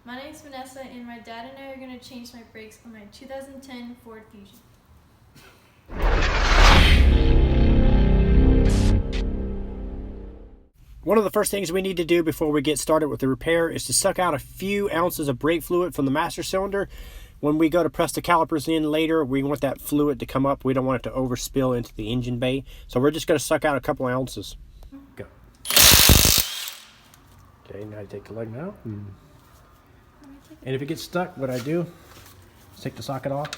My name is Vanessa, and my dad and I are going to change my brakes on my 2010 Ford Fusion. One of the first things we need to do before we get started with the repair is to suck out a few ounces of brake fluid from the master cylinder. When we go to press the calipers in later, we want that fluid to come up. We don't want it to overspill into the engine bay. So we're just going to suck out a couple ounces. Go. Okay, now you take the leg out. And if it gets stuck, what I do is take the socket off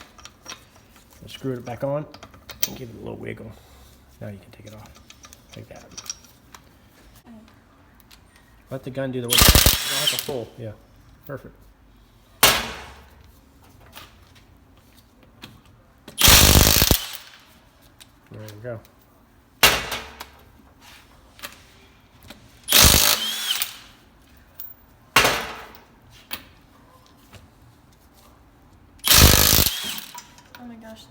and screw it back on and give it a little wiggle. Now you can take it off like that. Let the gun do the work. You don't have to pull. Yeah, perfect. There you go. Oh my gosh.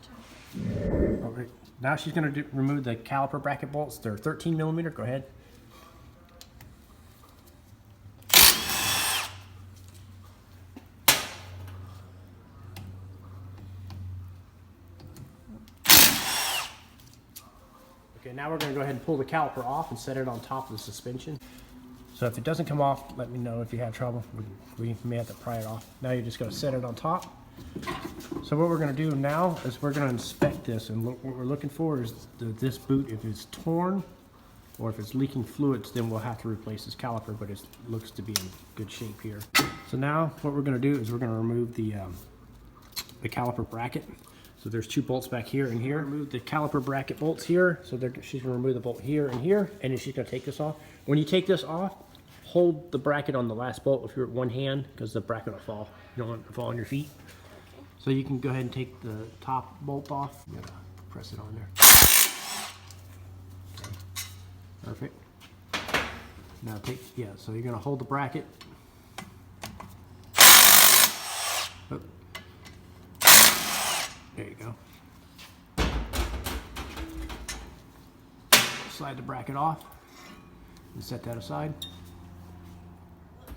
Okay. Now she's going to remove the caliper bracket bolts. They're 13 millimeter. Go ahead. Okay, now we're going to go ahead and pull the caliper off and set it on top of the suspension. So if it doesn't come off, let me know if you have trouble. We may have to pry it off. Now you're just going to set it on top. So what we're going to do now is we're going to inspect this, and what we're looking for is this boot. If it's torn or if it's leaking fluids, then we'll have to replace this caliper, but it looks to be in good shape here. So now what we're going to do is we're going to remove the caliper bracket. So there's two bolts back here and here. Remove the caliper bracket bolts here. So she's going to remove the bolt here and here, and then she's going to take this off. When you take this off, hold the bracket on the last bolt with your one hand, because the bracket will fall. You don't want it to fall on your feet. So you can go ahead and take the top bolt off. You gotta press it on there. Okay. Perfect. Now so you're gonna hold the bracket. Oh. There you go. Slide the bracket off and set that aside.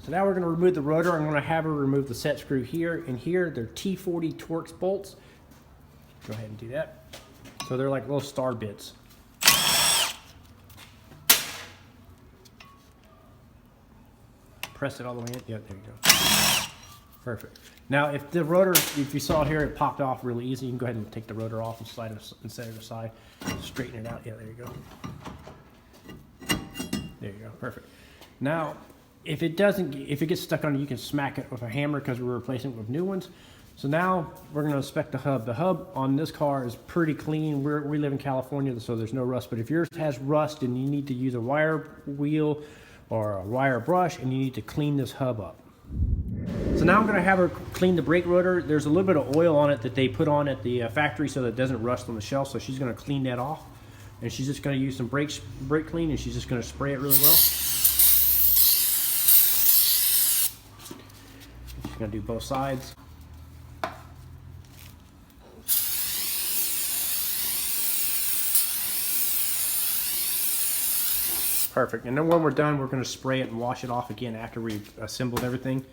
So now we're going to remove the rotor. I'm going to have her remove the set screw here and here. They're T40 Torx bolts. Go ahead and do that. So they're like little star bits. Press it all the way in. Yeah, there you go. Perfect. Now if the rotor, if you saw it here, it popped off really easy. You can go ahead and take the rotor off and slide it and set it aside. Straighten it out. Yeah, there you go. There you go. Perfect. Now, if it gets stuck on it, you can smack it with a hammer because we're replacing it with new ones. So now we're going to inspect the hub. The hub on this car is pretty clean. We live in California, so there's no rust. But if yours has rust, and you need to use a wire wheel or a wire brush, and you need to clean this hub up. So now I'm going to have her clean the brake rotor. There's a little bit of oil on it that they put on at the factory so that it doesn't rust on the shelf. So she's going to clean that off, and she's just going to use some brake clean, and she's just going to spray it really well. Gonna do both sides. Perfect. And then when we're done, we're going to spray it and wash it off again after we've assembled everything.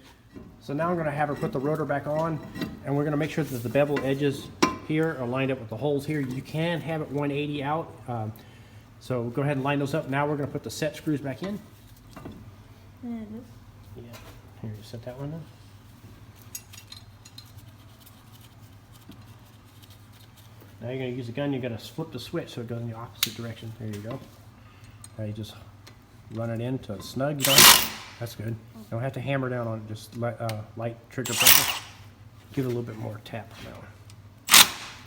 So now I'm going to have her put the rotor back on, and we're going to make sure that the bevel edges here are lined up with the holes here. You can have it 180 out. So go ahead and line those up. Now we're going to put the set screws back in. Yeah. Here, you set that one in. Now you're going to use the gun, you're going to flip the switch so it goes in the opposite direction. There you go. Now you just run it in until it's snug. That's good. You don't have to hammer down on it, just light trigger pressure. Give it a little bit more tap now.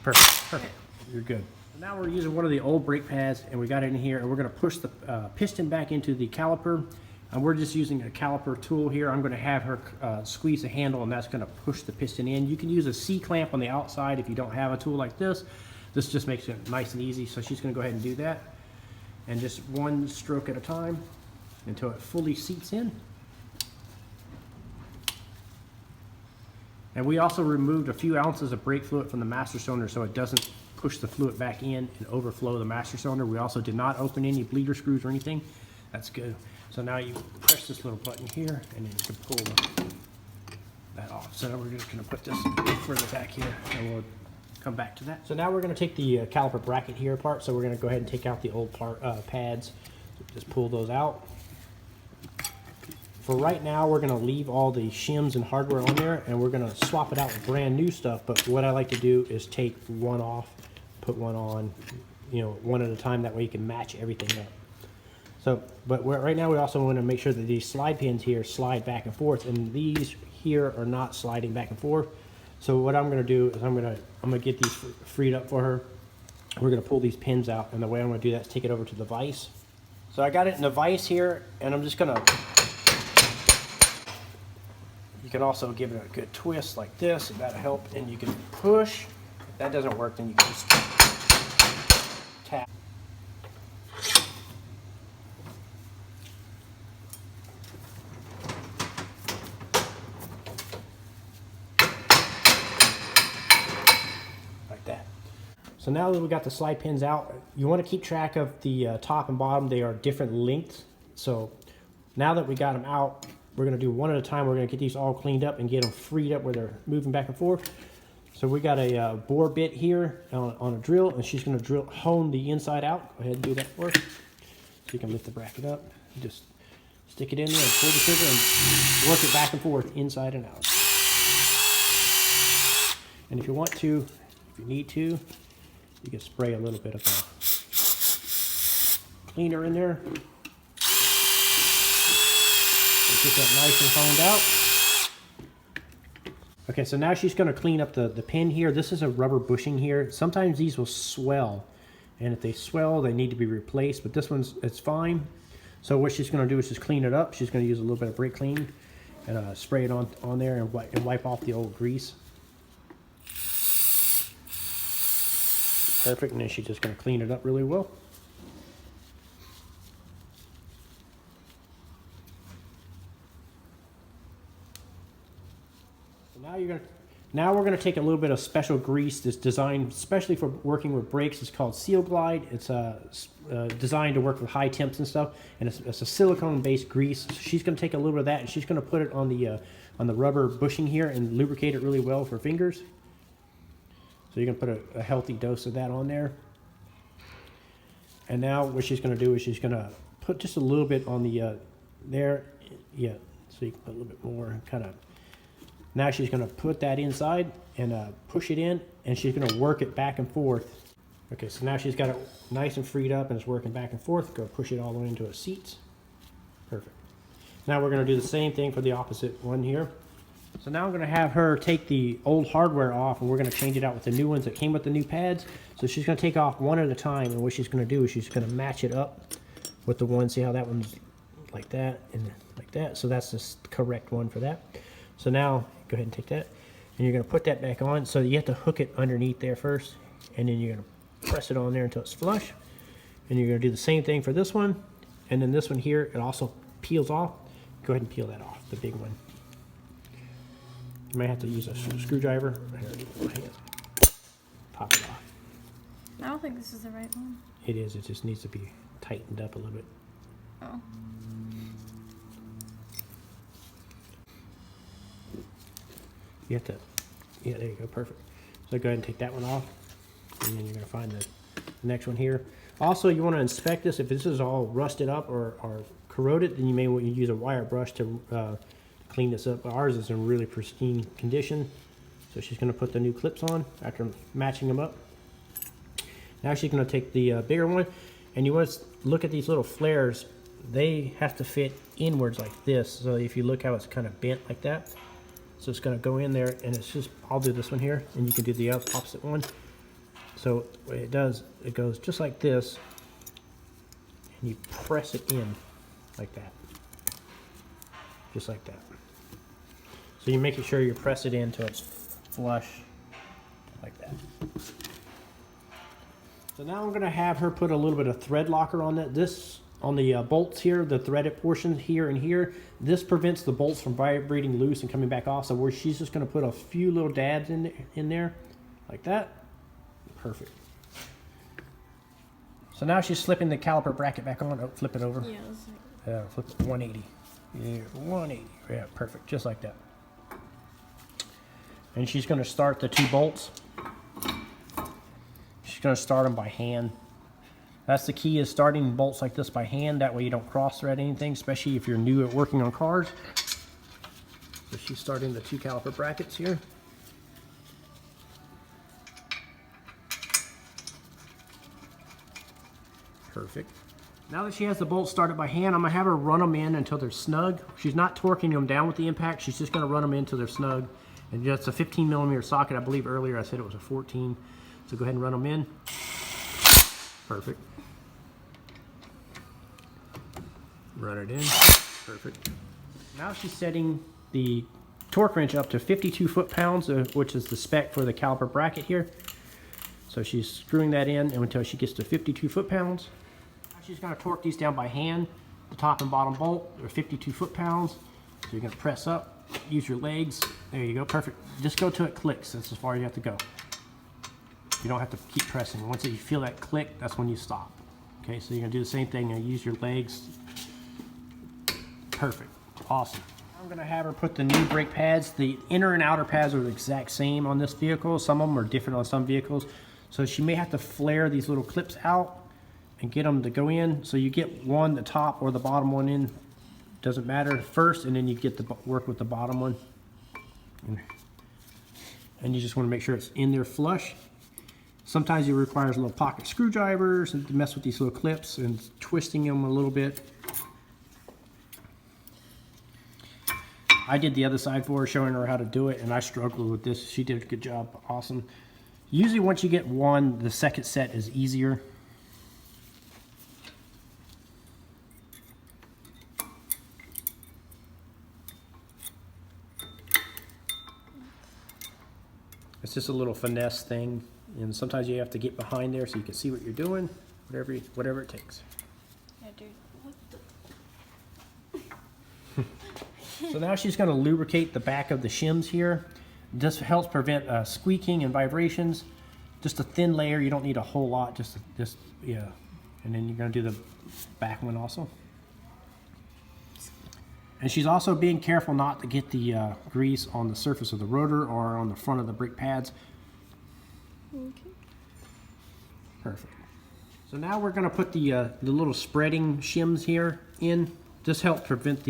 Perfect. You're good. Now we're using one of the old brake pads, and we got it in here, and we're going to push the piston back into the caliper. And we're just using a caliper tool here. I'm going to have her squeeze the handle, and that's going to push the piston in. You can use a C-clamp on the outside if you don't have a tool like this. This just makes it nice and easy. So she's going to go ahead and do that. And just one stroke at a time until it fully seats in. And we also removed a few ounces of brake fluid from the master cylinder so it doesn't push the fluid back in and overflow the master cylinder. We also did not open any bleeder screws or anything. That's good. So now you press this little button here, and then you can pull that off. So now we're just going to put this further back here, and we'll come back to that. So now we're going to take the caliper bracket here apart. So we're going to go ahead and take out the old pads. So just pull those out. For right now, we're going to leave all the shims and hardware on there, and we're going to swap it out with brand new stuff. But what I like to do is take one off, put one on, you know, one at a time. That way you can match everything up. So, but right now we also want to make sure that these slide pins here slide back and forth, and these here are not sliding back and forth. So what I'm going to do is I'm going to get these freed up for her. We're going to pull these pins out, and the way I'm going to do that is take it over to the vise. So I got it in the vise here, and I'm just going to. You can also give it a good twist like this, and that'll help. And you can push. If that doesn't work, then you can just tap. Like that. So now that we got the slide pins out, you want to keep track of the top and bottom. They are different lengths. So now that we got them out, we're going to do one at a time. We're going to get these all cleaned up and get them freed up where they're moving back and forth. So we got a bore bit here on a drill, and she's going to hone the inside out. Go ahead and do that for us. So you can lift the bracket up. You just stick it in there and pull the trigger and work it back and forth inside and out. And if you want to, if you need to, you can spray a little bit of cleaner in there. Get that nice and honed out. Okay, so now she's going to clean up the pin here. This is a rubber bushing here. Sometimes these will swell, and if they swell, they need to be replaced, but this one's, it's fine. So what she's going to do is just clean it up. She's going to use a little bit of brake clean and spray it on there and wipe off the old grease. Perfect, and then she's just going to clean it up really well. Now we're going to take a little bit of special grease that's designed especially for working with brakes. It's called Seal Glide. It's designed to work with high temps and stuff, and it's a silicone-based grease. So she's going to take a little bit of that, and she's going to put it on the rubber bushing here and lubricate it really well for fingers. So you're going to put a healthy dose of that on there. And now what she's going to do is she's going to put just a little bit on the there. Yeah, so you can put a little bit more kind of. Now she's going to put that inside and push it in, and she's going to work it back and forth. Okay, so now she's got it nice and freed up and it's working back and forth. Go push it all the way into its seats. Perfect. Now we're going to do the same thing for the opposite one here. So now I'm going to have her take the old hardware off, and we're going to change it out with the new ones that came with the new pads. So she's going to take off one at a time, and what she's going to do is she's going to match it up with the one. See how that one's like that and like that? So that's the correct one for that. So now go ahead and take that, and you're going to put that back on. So you have to hook it underneath there first, and then you're going to press it on there until it's flush. And you're going to do the same thing for this one, and then this one here, it also peels off. Go ahead and peel that off, the big one. You might have to use a screwdriver. Pop it off. I don't think this is the right one. It is. It just needs to be tightened up a little bit. Oh. You have to, yeah, there you go, perfect. So go ahead and take that one off, and then you're going to find the next one here. Also, you want to inspect this. If this is all rusted up or corroded, then you may want to use a wire brush to clean this up. But ours is in really pristine condition. So she's going to put the new clips on after matching them up. Now she's going to take the bigger one, and you want to look at these little flares. They have to fit inwards like this. So if you look how it's kind of bent like that. So it's going to go in there, and it's just, I'll do this one here, and you can do the opposite one. So what it does, it goes just like this, and you press it in like that. Just like that. So you're making sure you press it in until it's flush, like that. So now I'm going to have her put a little bit of thread locker on that. This, on the bolts here, the threaded portion here and here, this prevents the bolts from vibrating loose and coming back off. So where she's just going to put a few little dabs in there, like that. Perfect. So now she's slipping the caliper bracket back on. Oh, flip it over. Yeah, Flip it 180. Yeah, 180. Yeah, perfect. Just like that. And she's going to start the 2 bolts. She's going to start them by hand. That's the key, is starting bolts like this by hand. That way you don't cross thread anything, especially if you're new at working on cars. So she's starting the 2 caliper brackets here. Perfect. Now that she has the bolts started by hand, I'm going to have her run them in until they're snug. She's not torquing them down with the impact. She's just going to run them in until they're snug. And that's a 15 millimeter socket. I believe earlier I said it was a 14. So go ahead and run them in. Perfect. Run it in. Perfect. Now she's setting the torque wrench up to 52 foot-pounds, which is the spec for the caliper bracket here. So she's screwing that in until she gets to 52 foot-pounds. She's going to torque these down by hand. The top and bottom bolt are 52 foot-pounds. So you're going to press up, use your legs. There you go, perfect. Just go till it clicks. That's as far as you have to go. You don't have to keep pressing. Once you feel that click, that's when you stop. Okay, so you're going to do the same thing and use your legs. Perfect. Awesome. I'm going to have her put the new brake pads. The inner and outer pads are the exact same on this vehicle. Some of them are different on some vehicles. So she may have to flare these little clips out and get them to go in. So you get one, the top or the bottom one in. Doesn't matter first, and then you get to work with the bottom one. And you just want to make sure it's in there flush. Sometimes it requires little pocket screwdrivers and to mess with these little clips and twisting them a little bit. I did the other side for her, showing her how to do it, and I struggled with this. She did a good job. Awesome. Usually once you get one, the second set is easier. It's just a little finesse thing, and sometimes you have to get behind there so you can see what you're doing, whatever it takes. Yeah, dude. What the? So now she's going to lubricate the back of the shims here. This helps prevent squeaking and vibrations. Just a thin layer, you don't need a whole lot, just yeah. And then you're going to do the back one also. And she's also being careful not to get the grease on the surface of the rotor or on the front of the brake pads. Okay. Perfect. So now we're going to put the little spreading shims here in. This helps prevent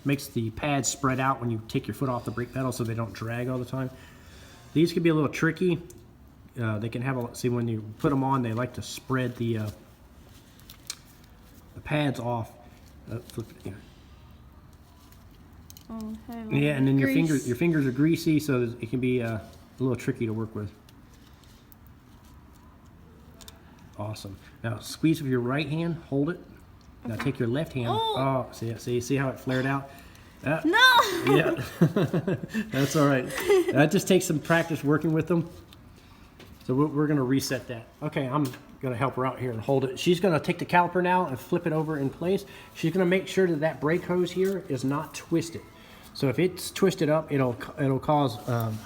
makes the pads spread out when you take your foot off the brake pedal so they don't drag all the time. These can be a little tricky. They can have see when you put them on, they like to spread the pads off. Flip it here. Oh, yeah, and then your fingers are greasy, so it can be a little tricky to work with. That's Now squeeze with your right hand, hold it. Now take your left hand. Oh, see how it flared out? No! Yeah, that's all right. That just takes some practice working with them. So we're going to reset that. Okay, I'm going to help her out here and hold it. She's going to take the caliper now and flip it over in place. She's going to make sure that that brake hose here is not twisted. So if it's twisted up, it'll cause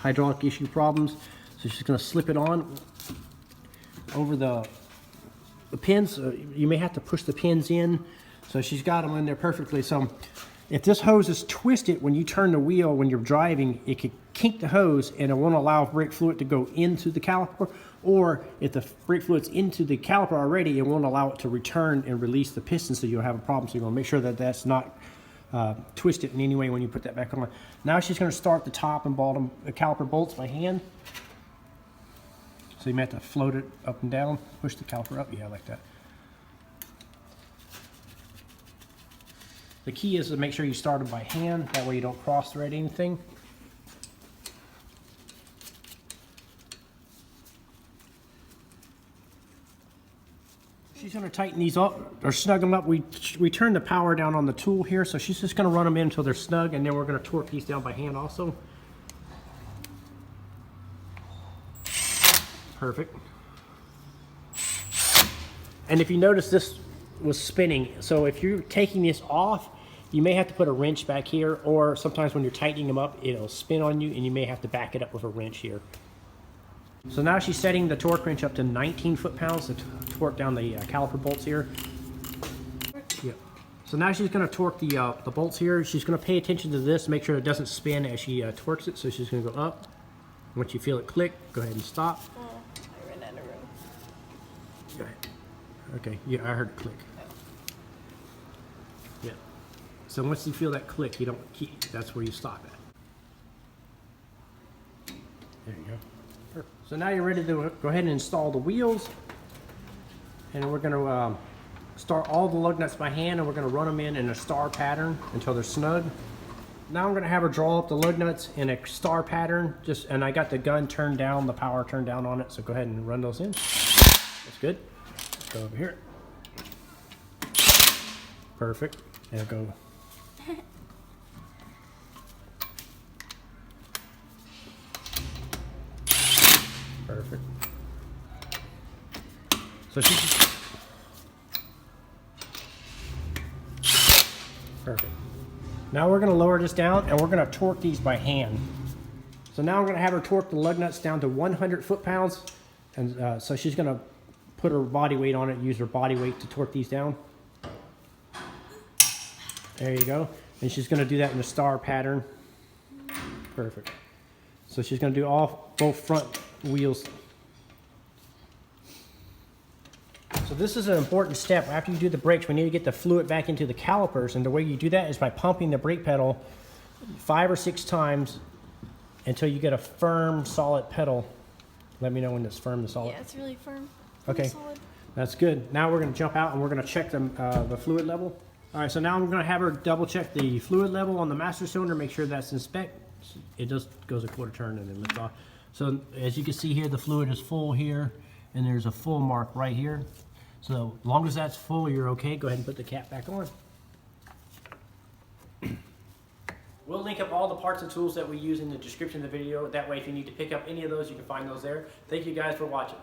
hydraulic issue problems. So she's going to slip it on over the pins. You may have to push the pins in. So she's got them in there perfectly. So if this hose is twisted, when you turn the wheel when you're driving, it could kink the hose and it won't allow brake fluid to go into the caliper. Or if the brake fluid's into the caliper already, it won't allow it to return and release the piston, so you'll have a problem. So you're going to make sure that that's not twisted in any way when you put that back on. Now she's going to start the top and bottom caliper bolts by hand. So you may have to float it up and down, push the caliper up, yeah, like that. The key is to make sure you start them by hand, that way you don't cross thread anything. She's going to tighten these up, or snug them up. We turn the power down on the tool here, so she's just going to run them in until they're snug, and then we're going to torque these down by hand also. Perfect. And if you notice, this was spinning, so if you're taking this off, you may have to put a wrench back here, or sometimes when you're tightening them up, it'll spin on you, and you may have to back it up with a wrench here. So now she's setting the torque wrench up to 19 foot-pounds to torque down the caliper bolts here. Yep. So now she's going to torque the bolts here. She's going to pay attention to this, make sure it doesn't spin as she torques it. So she's going to go up, Once you feel it click, go ahead and stop. Oh, I ran out of room. Go ahead. Okay, yeah, I heard it click. Yeah. So once you feel that click, you don't keep, that's where you stop at. There you go. Perfect. So now you're ready to go ahead and install the wheels. And we're going to start all the lug nuts by hand, and we're going to run them in a star pattern until they're snug. Now I'm going to have her draw up the lug nuts in a star pattern, and I got the gun turned down, the power turned down on it, so go ahead and run those in. That's good. Let's go over here. Perfect. Now go. Perfect. So perfect. Now we're going to lower this down, and we're going to torque these by hand. So now I'm going to have her torque the lug nuts down to 100 foot-pounds, and so she's going to put her body weight on it, use her body weight to torque these down. There you go. And she's going to do that in a star pattern. Perfect. So she's going to do both front wheels. So this is an important step. After you do the brakes, we need to get the fluid back into the calipers, and the way you do that is by pumping the brake pedal 5 or 6 times until you get a firm, solid pedal. Let me know when it's firm and solid. Yeah, it's really firm. Okay, Solid. that's good. Now we're going to jump out and we're going to check the fluid level. All right, so now I'm going to have her double check the fluid level on the master cylinder, make sure that's in spec. It just goes a quarter turn and then lifts off. So as you can see here, the fluid is full here, and there's a full mark right here. So as long as that's full, you're okay. Go ahead and put the cap back on. We'll link up all the parts and tools that we use in the description of the video. That way, if you need to pick up any of those, you can find those there. Thank you guys for watching.